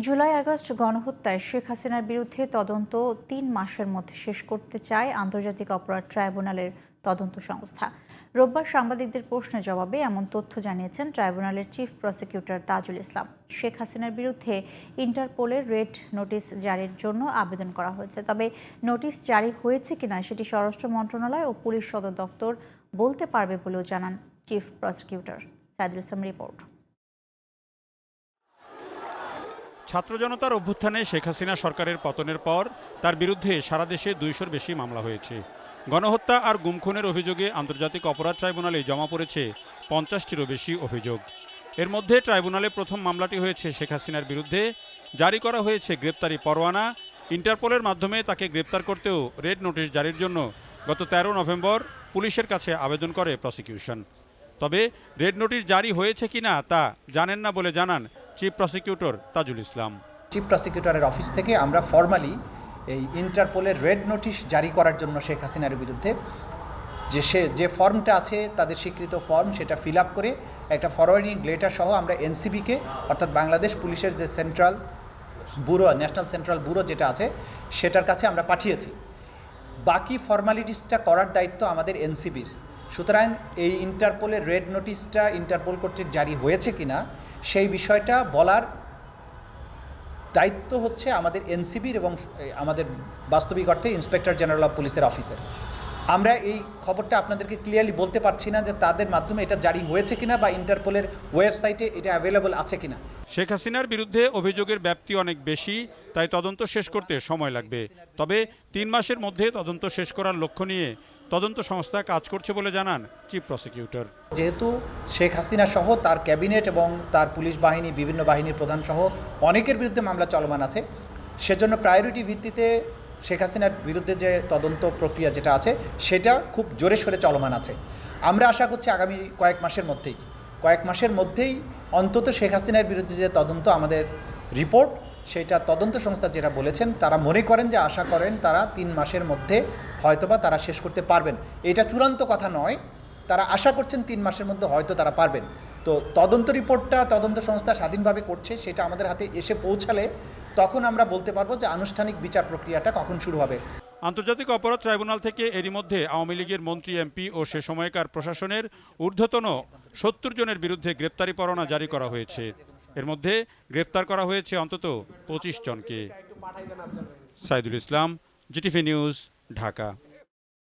July August গণহত্যায় Sheikh হাসিনার বিরুদ্ধে তদন্ত ৩ মাসের মধ্যে শেষ করতে চায় আন্তর্জাতিক অপরাধ ট্রাইব্যুনালের তদন্ত সংস্থা। রোববার সাংবাদিকদের প্রশ্নের জবাবে এমন তথ্য জানিয়েছেন ট্রাইব্যুনালের চিফ প্রসিকিউটর তাজুল ইসলাম। শেখ হাসিনার বিরুদ্ধে ইন্টারপোলের রেড নোটিশ জারির জন্য আবেদন করা হয়েছে, তবে নোটিশ জারি হয়েছে কিনা সেটি স্বরাষ্ট্র মন্ত্রণালয় ও পুলিশ সদর দপ্তর বলতে পারবে বলেও জানান chief prosecutor. Saidul Islam report. ছাত্র জনতার অভ্যুত্থানে শেখ হাসিনা সরকারের পতনের পর তার বিরুদ্ধে সারা দেশে ২০০-র বেশি মামলা হয়েছে। গণহত্যা আর গুমখুনের অভিযোগে আন্তর্জাতিক অপরাধ ট্রাইব্যুনালে জমা পড়েছে ৫০টিরও বেশি অভিযোগ। এর মধ্যে ট্রাইব্যুনালে প্রথম মামলাটি হয়েছে শেখ হাসিনার বিরুদ্ধে। জারি করা হয়েছে গ্রেপ্তারি পরোয়ানা। ইন্টারপোলের মাধ্যমে তাকে গ্রেপ্তার করতেও রেড নোটিশ জারির জন্য গত ১৩ নভেম্বর পুলিশের কাছে আবেদন করে প্রসিকিউশন। তবে রেড নোটিশ জারি হয়েছে কিনা তা জানেন না বলে জানান chief prosecutor Tajul Islam. Chief প্রসিকিউটরের office থেকে আমরা ফর্মালি এই ইন্টারপোলের রেড নোটিশ জারি করার জন্য শেখ হাসিনার বিরুদ্ধে যে ফর্মটা আছে তাদের স্বীকৃত ফর্ম সেটা ফিল আপ করে একটা ফরওয়ার্ডিং লেটার সহ আমরা এনসিবিকে অর্থাৎ বাংলাদেশ পুলিশের যে central bureau, national central bureau যেটা আছে সেটার কাছে আমরা পাঠিয়েছি। বাকি ফর্মালিটিসটা করার দায়িত্ব আমাদের এনসিবির। সুতরাং এই ইন্টারপোলের রেড নোটিশটা ইন্টারপোল কর্তৃক জারি হয়েছে কিনা সেই বিষয়টা বলার দায়িত্ব হচ্ছে আমাদের এনসিবির এবং আমাদের বাস্তবিক অর্থে ইন্সপেক্টর জেনারেল অফ পুলিশের অফিসের। আমরা এই খবরটা আপনাদেরকে ক্লিয়ারলি বলতে পারছি না যে তাদের মাধ্যমে এটা জারি হয়েছে কিনা বা ইন্টারপোলের ওয়েবসাইটে এটা অ্যাভেলেবল আছে কিনা। শেখ হাসিনার বিরুদ্ধে অভিযোগের ব্যাপ্তি অনেক বেশি, তাই তদন্ত শেষ করতে সময় লাগবে। তবে ৩ মাসের মধ্যে তদন্ত শেষ করার লক্ষ্য নিয়ে তদন্ত সংস্থা কাজ করছে বলে জানান চিফ প্রসিকিউটর। যেহেতু শেখ হাসিনা সহ তার ক্যাবিনেট এবং তার পুলিশ বাহিনী, বিভিন্ন বাহিনীর প্রধান সহ অনেকের বিরুদ্ধে মামলা চলমান আছে, সেজন্য প্রায়োরিটি ভিত্তিতে শেখ হাসিনার বিরুদ্ধে যে তদন্ত প্রক্রিয়া যেটা আছে সেটা খুব জোরে সোরে চলমান আছে। আমরা আশা করছি আগামী কয়েক মাসের মধ্যেই অন্তত শেখ হাসিনার বিরুদ্ধে যে তদন্ত আমাদের রিপোর্ট সেটা তদন্ত সংস্থা যেটা বলেছেন তারা মনে করেন যে আশা করেন তারা ৩ মাসের মধ্যে হয়তোবা তারা শেষ করতে পারবেন। এটা চূড়ান্ত কথা নয়, তারা আশা করছেন ৩ মাসের মধ্যে হয়তো তারা পারবেন। তো তদন্ত রিপোর্টটা তদন্ত সংস্থা স্বাধীনভাবে করছে, সেটা আমাদের হাতে এসে পৌঁছালে তখন আমরা বলতে পারবো যে আনুষ্ঠানিক বিচার প্রক্রিয়াটা কখন শুরু হবে। আন্তর্জাতিক অপরাধ ট্রাইব্যুনাল থেকে এরই মধ্যে আওয়ামী লীগের মন্ত্রী, এমপি ও সে সময়কার প্রশাসনের ঊর্ধ্বতন ৭০ জনের বিরুদ্ধে গ্রেপ্তারি পরোয়ানা জারি করা হয়েছে। এর মধ্যে গ্রেপ্তার করা হয়েছে অন্তত ২৫ জনকে। Saidul Islam, GTV news, Dhaka.